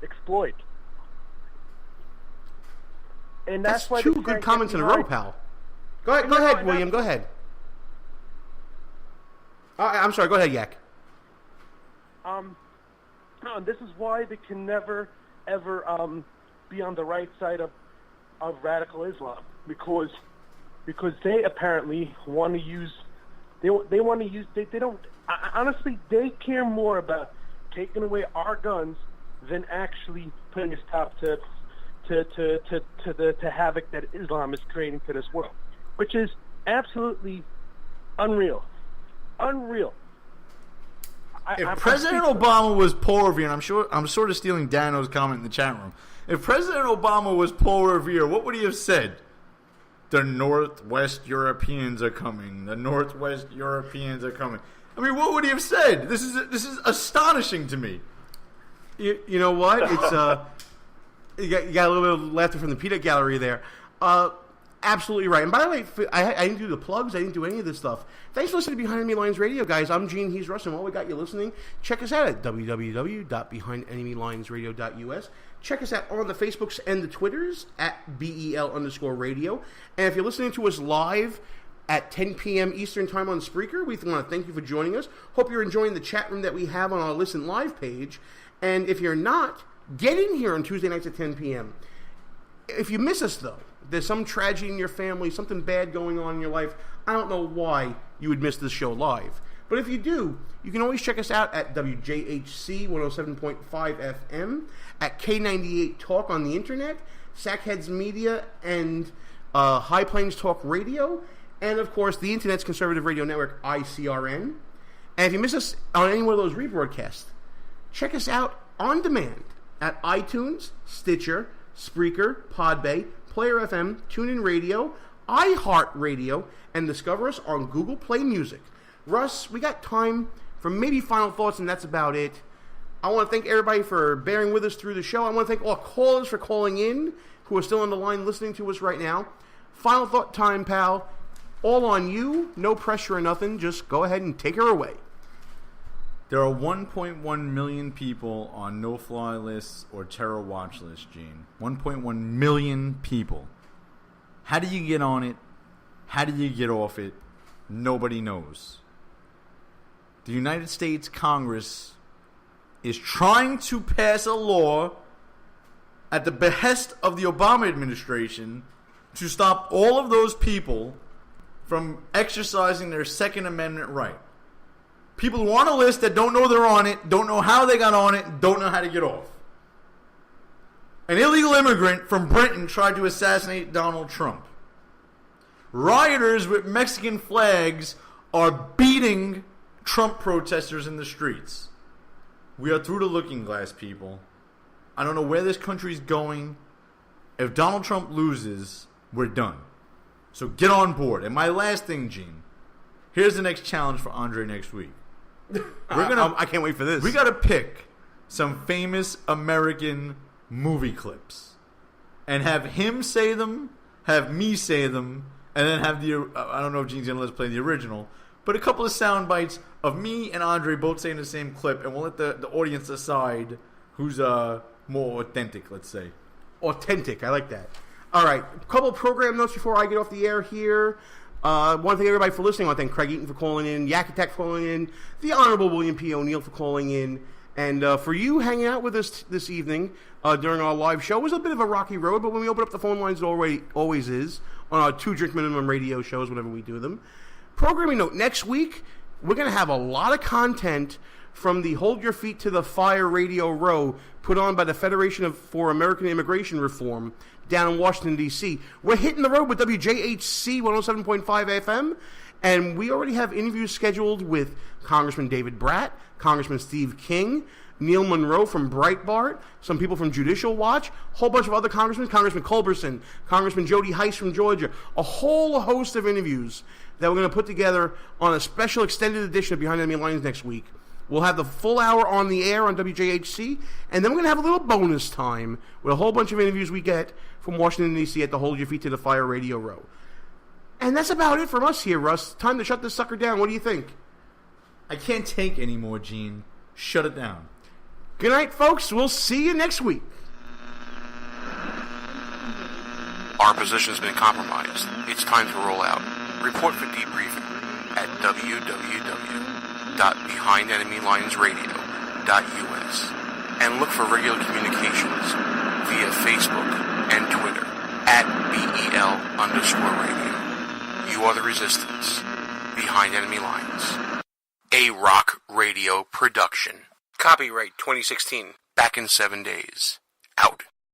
exploit. And that's why two good comments in a row, pal. Go ahead, William. Go ahead. I'm sorry. Go ahead, Yak. This is why they can never, ever be on the right side of radical Islam, because they apparently want to use. They want to use. They don't. Honestly, they care more about taking away our guns than actually putting a stop to the havoc that Islam is creating to this world, which is absolutely unreal. If President Obama was Paul Revere, and I'm sort of stealing Dano's comment in the chat room. If President Obama was Paul Revere, what would he have said? The Northwest Europeans are coming. The Northwest Europeans are coming. I mean, what would he have said? This is astonishing to me. You know what? It's you got a little bit of laughter from the peanut gallery there. Absolutely right. And by the way, I didn't do the plugs. I didn't do any of this stuff. Thanks for listening to Behind Enemy Lines Radio, guys. I'm Gene. He's Russ. And while we got you listening, check us out at www.behindenemylines.radio.us. Check us out on the Facebooks and the Twitters at BEL_radio. And if you're listening to us live at 10 p.m. Eastern Time on Spreaker, we want to thank you for joining us. Hope you're enjoying the chat room that we have on our Listen Live page. And if you're not, get in here on Tuesday nights at 10 p.m. If you miss us, though, there's some tragedy in your family, something bad going on in your life, I don't know why you would miss this show live. But if you do, you can always check us out at WJHC 107.5 FM, at K98 Talk on the internet, Sackheads Media, and High Plains Talk Radio, and of course the internet's conservative radio network, ICRN. And if you miss us on any one of those rebroadcasts, check us out on demand at iTunes, Stitcher, Spreaker, Podbay, Player FM, TuneIn Radio, iHeartRadio, and discover us on Google Play Music. Russ, we got time for maybe final thoughts, and that's about it. I want to thank everybody for bearing with us through the show. I want to thank all callers for calling in who are still on the line listening to us right now. Final thought time, pal. All on you. No pressure or nothing. Just go ahead and take her away. There are 1.1 million people on no-fly lists or terror watch lists, Gene. 1.1 million people. How do you get on it? How do you get off it? Nobody knows. The United States Congress is trying to pass a law at the behest of the Obama administration to stop all of those people from exercising their Second Amendment right. People who are on a list that don't know they're on it, don't know how they got on it, don't know how to get off. An illegal immigrant from Britain tried to assassinate Donald Trump. Rioters with Mexican flags are beating Trump protesters in the streets. We are through the looking glass, people. I don't know where this country's going. If Donald Trump loses, we're done. So get on board. And my last thing, Gene. Here's the next challenge for Andre next week. I can't wait for this. We got to pick some famous American movie clips and have him say them, have me say them, and then have I don't know if Gene's going to let us play the original, but a couple of sound bites of me and Andre both saying the same clip, and we'll let the audience decide who's more authentic, let's say. Authentic, I like that. All right, a couple of program notes before I get off the air here. I want to thank everybody for listening. I want to thank Craig Eaton for calling in, Yak Attack for calling in, the Honorable William P. O'Neill for calling in, and for you hanging out with us this evening during our live show. It was a bit of a rocky road, but when we open up the phone lines, it always is, on our 2-drink minimum radio shows whenever we do them. Programming note, next week, we're going to have a lot of content from the Hold Your Feet to the Fire Radio Row put on by the Federation for American Immigration Reform down in Washington, D.C. We're hitting the road with WJHC 107.5 FM, and we already have interviews scheduled with Congressman David Bratt, Congressman Steve King, Neil Monroe from Breitbart, some people from Judicial Watch, a whole bunch of other congressmen, Congressman Culberson, Congressman Jody Heiss from Georgia, a whole host of interviews that we're going to put together on a special extended edition of Behind Enemy Lines next week. We'll have the full hour on the air on WJHC, and then we're going to have a little bonus time with a whole bunch of interviews we get from Washington, D.C. at the Hold Your Feet to the Fire Radio Row. And that's about it from us here, Russ. Time to shut this sucker down. What do you think? I can't take any more, Gene. Shut it down. Good night, folks. We'll see you next week. Our position has been compromised. It's time to roll out. Report for debriefing at www.behindenemylinesradio.us and look for regular communications via Facebook and Twitter at BEL_radio. You are the resistance. Behind Enemy Lines. A rock radio production. Copyright 2016. Back in 7 days. Out.